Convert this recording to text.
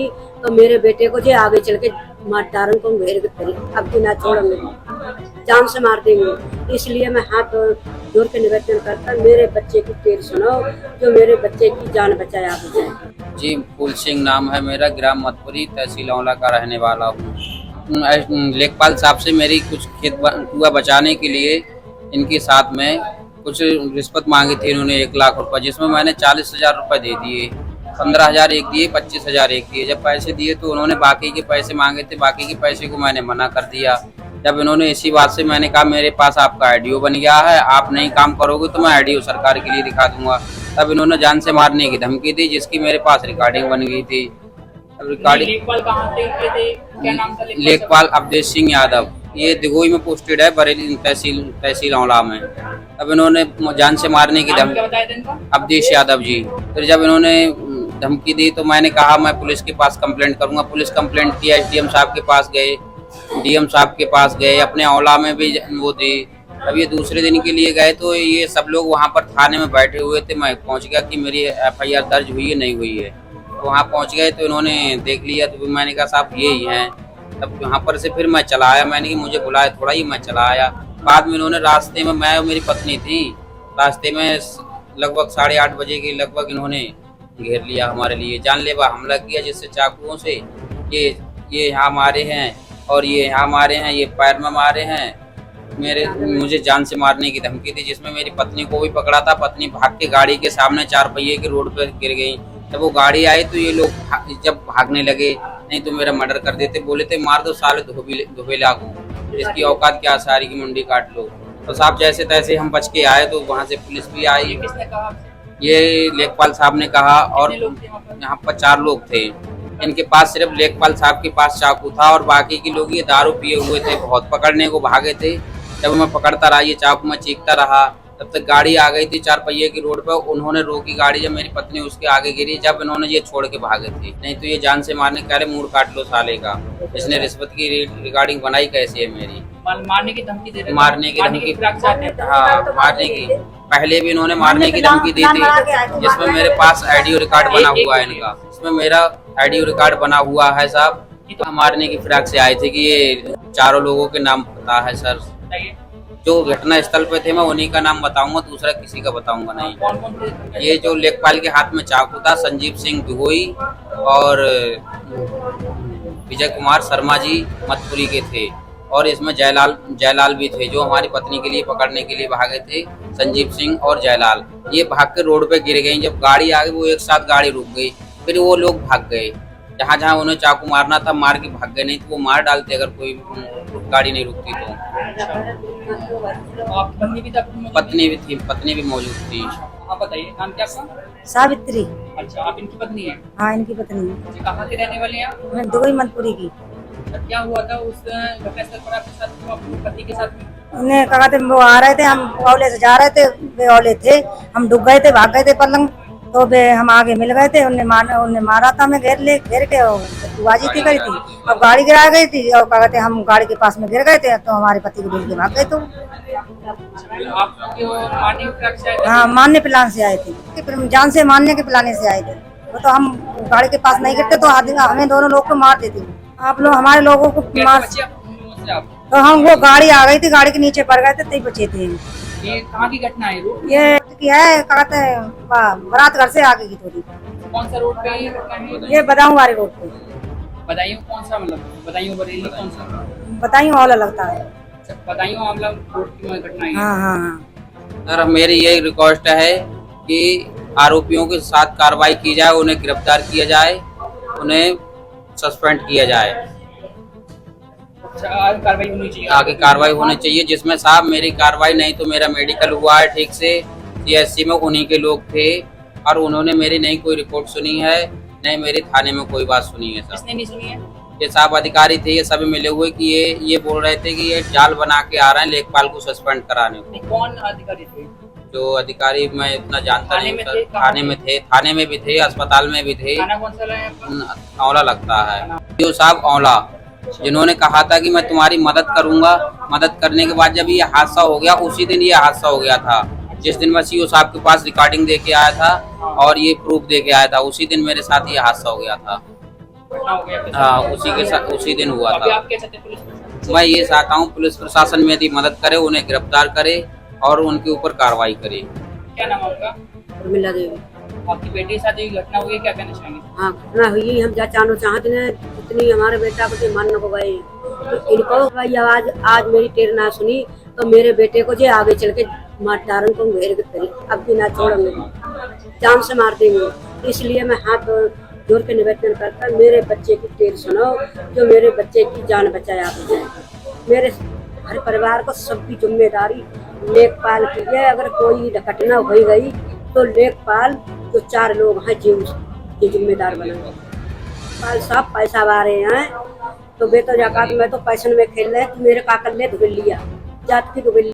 तो मेरे बेटे को जो आगे चल के मार डारन को घेर के फिर अब भी ना छोड़ेंगे, जान से मार देंगे। इसलिए मैं हाथ जोड़ के निवेदन करता, मेरे बच्चे की टेर सुनो, जो मेरे बच्चे की जान बचाए आप बचाए। जी, फूल सिंह नाम है मेरा, ग्राम मतपुरी, तहसील औला का रहने वाला हूँ। लेखपाल साहब से मेरी कुछ खेत कुआ बचाने के लिए इनके साथ में कुछ रिश्वत मांगी थी इन्होंने 1 लाख रुपए, जिसमें मैंने 40,000 रुपए दे दिए। 15,000 एक दिए, 25,000 एक दिए। जब पैसे दिए तो उन्होंने बाकी के पैसे मांगे थे, बाकी के पैसे को मैंने मना कर दिया। जब इन्होंने इसी बात से मैंने कहा मेरे पास आपका आईडीओ बन गया है, आप नहीं काम करोगे तो मैं आईडीओ सरकार के लिए दिखा दूंगा। तब इन्होंने जान से मारने की धमकी दी, जिसकी मेरे पास रिकॉर्डिंग बन गई थी। रिकॉर्डिंग लेखपाल कहाँ थे, क्या नाम था लेखपाल अवधेश सिंह यादव, ये दिगोई में पोस्टेड है, बरेली तहसील औला में। अब इन्होंने जान से मारने की धमकी, अवधेश यादव जी। फिर जब इन्होंने धमकी दी तो मैंने कहा मैं पुलिस के पास कंप्लेंट करूंगा। पुलिस कंप्लेंट किया, एसडीएम साहब के पास गए, डीएम साहब के पास गए, अपने औला में भी वो दी। अब ये दूसरे दिन के लिए गए तो ये सब लोग वहाँ पर थाने में बैठे हुए थे। मैं पहुँच गया कि मेरी एफआईआर दर्ज हुई है नहीं हुई है। तो वहाँ पहुँच गए तो इन्होंने देख लिया, तो मैंने कहा साहब ये ही हैं। तब वहाँ पर से फिर मैं चला आया, मैंने कि मुझे बुलाया थोड़ा ही, मैं चला आया। बाद में इन्होंने रास्ते में, मैं और मेरी पत्नी थी, रास्ते में लगभग 8:30 बजे के लगभग इन्होंने घेर लिया हमारे लिए, जानलेवा हमला किया, जिससे चाकुओं से ये यहाँ मारे हैं और ये यहाँ मारे हैं, ये पैर में मारे हैं। मुझे जान से मारने की धमकी दी, जिसमें मेरी पत्नी को भी पकड़ा था। पत्नी भाग के गाड़ी के सामने 4 पहिए के रोड पर गिर गई। जब वो गाड़ी आई तो ये लोग जब भागने लगे, नहीं तो मेरा मर्डर कर देते, बोले थे मार दो साले धोबेला को, इसकी औकात क्या, सारी की मुंडी काट लो। तो साहब जैसे तैसे हम बच के आए, तो वहाँ से पुलिस भी आई। किसने कहा? ये लेखपाल साहब ने कहा, और यहाँ पर 4 लोग थे। इनके पास सिर्फ लेखपाल साहब के पास चाकू था और बाकी के लोग ये दारू पिए हुए थे, बहुत पकड़ने को भागे थे। जब मैं पकड़ता रहा, ये चाकू में चीखता रहा, तब तक गाड़ी आ गई थी 4 पहिए की रोड पर। उन्होंने रोकी गाड़ी, जब मेरी पत्नी उसके आगे गिरी, जब इन्होंने ये छोड़ के भागे थे। नहीं तो ये जान से मारने कह रहे, मुंह काट लो साले का। इसने रिश्वत की रिकॉर्डिंग बनाई कैसी है मेरी, मारने की धमकी दे रहे थे। मारने की धमकी, हाँ, मारने की। पहले भी इन्होंने मारने की धमकी दी थी, जिसमें मेरे पास आईडियो रिकॉर्ड बना हुआ है इनका। इसमें मेरा आईडियो रिकॉर्ड बना हुआ है साहब। तो मारने की फिराक से आए थे कि ये 4 लोगों के नाम पता है सर। जो घटना स्थल पे थे मैं उन्हीं का नाम बताऊंगा, दूसरा किसी का बताऊंगा नहीं। ये जो लेखपाल के हाथ में चाकू था, संजीव सिंह बिगोई और विजय कुमार शर्मा जी मतपुरी के थे, और इसमें जयलाल भी थे, जो हमारी पत्नी के लिए पकड़ने के लिए भागे थे। संजीव सिंह और जयलाल ये भाग के रोड पे गिर गई। जब गाड़ी आ गई, वो एक साथ गाड़ी रुक गई, फिर वो लोग भाग गए। जहाँ उन्हें चाकू मारना था मार के भाग गए, नहीं तो वो मार डालते अगर कोई गाड़ी नहीं रुकती तो। पत्नी भी थी, पत्नी भी मौजूद थी। आप बताइए, नाम क्या आपका? सावित्री। अच्छा, आप इनकी पत्नी है? हाँ, इनकी पत्नी है। कहाँ के रहने वाले हैं आप? मैं दुबई मनपुरी की। क्या हुआ था उस घटनास्थल पर आपके साथ, अपने पति के साथ में? उन्हें कहा थे, वो आ रहे थे, हम औले से जा रहे थे, वे औले थे, हम डूब गए थे, भाग गए थे पलंग, तो वे हम आगे मिल गए थे। उन्हें मारा था, मैं घेर के बाजी थी करी थी। अब गाड़ी गिरा गई थी और कहा थे हम गाड़ी के पास में गिर गए थे, तो हमारे पति को ढूंढ के भाग गए। तो हाँ, मारने प्लान से आए थे, फिर जान से मारने के प्लान से आए थे। तो हम गाड़ी के पास नहीं गिरते तो हमें दोनों लोग को मार देते। आप लोग हमारे लोगों को मार, तो हम वो गाड़ी आ गई थी, गाड़ी के नीचे पड़ गए थे, तभी बचे थे। ये कहाँ की घटना है? ये की है, कहते हैं बारात घर से आगे की थोड़ी। कौन सा रोड पे ये घटना है? ये बदायूं वाले रोड पे। बदायूं कौन सा, मतलब बदायूं बरेली कौन सा? बदायूं वाला लगता है। बदायूं आमला रोड की घटना है। हाँ हाँ हाँ। सर मेरी यही रिक्वेस्ट है कि आरोपियों के साथ कार्रवाई की जाए, उन्हें गिरफ्तार किया जाए, उन्हें सस्पेंड किया जाए। आगे कार्रवाई होनी चाहिए। आगे कार्रवाई होनी चाहिए, जिसमें साहब मेरी कार्रवाई नहीं तो मेरा मेडिकल हुआ है ठीक से, सीएससी में उन्हीं के लोग थे, और उन्होंने मेरी नहीं कोई रिपोर्ट सुनी है, नहीं मेरी थाने में कोई बात सुनी है। किसने नहीं सुनी है? ये साहब अधिकारी थे, ये सभी मिले हुए कि ये बोल रहे थे कि ये जाल बना के आ रहे हैं लेखपाल को सस्पेंड कराने को। कौन अधिकारी थे? जो अधिकारी मैं इतना जानता नहीं, थाने में भी थे, अस्पताल में भी थे। थाना कौन सा है? औला लगता है। जो साहब औला, जिन्होंने कहा था कि मैं तुम्हारी मदद करूंगा, मदद करने के बाद जब ये हादसा हो गया, उसी दिन ये हादसा हो गया था। जिस दिन मैं सीओ साहब के पास रिकॉर्डिंग दे के आया था और ये प्रूफ दे के आया था, उसी दिन मेरे साथ ये हादसा हो गया था। घटना हो गया आपके साथ? हाँ, उसी के साथ उसी दिन हुआ अभी था। आप क्या चाहते हैं पुलिस प्रशासन से? मैं ये चाहता हूँ पुलिस प्रशासन में यदि मदद करे, उन्हें गिरफ्तार करे और उनके ऊपर कार्रवाई करे। क्या नाम है उनका? उर्मिला देवी। आपकी बेटी के साथ जो घटना हुई है, क्या कहना चाहेंगे? हाँ, घटना हुई, हम जा चाहना चाहते हैं इतनी हमारे बेटा को जो मन को गए, तो इनको भाई आवाज आज मेरी टेर ना सुनी तो मेरे बेटे को जो आगे चल के मार डारन को घेर के करी, अब भी ना छोड़ेंगे, जान से मार देंगे। इसलिए मैं हाथ जोड़ के निवेदन करता, मेरे बच्चे की टेर सुनो, जो मेरे बच्चे की जान बचाए आप जाए। मेरे हर परिवार को सबकी जिम्मेदारी लेखपाल की है। अगर कोई घटना हो गई तो लेखपाल जो 4 लोग हैं जो जिम्मेदार बनेंगे। पाल साहब पैसा वारे हैं तो बेतो जाकर मैं तो पैसन में खेल रहे, मेरे काकल ने धुल लिया जात की धुल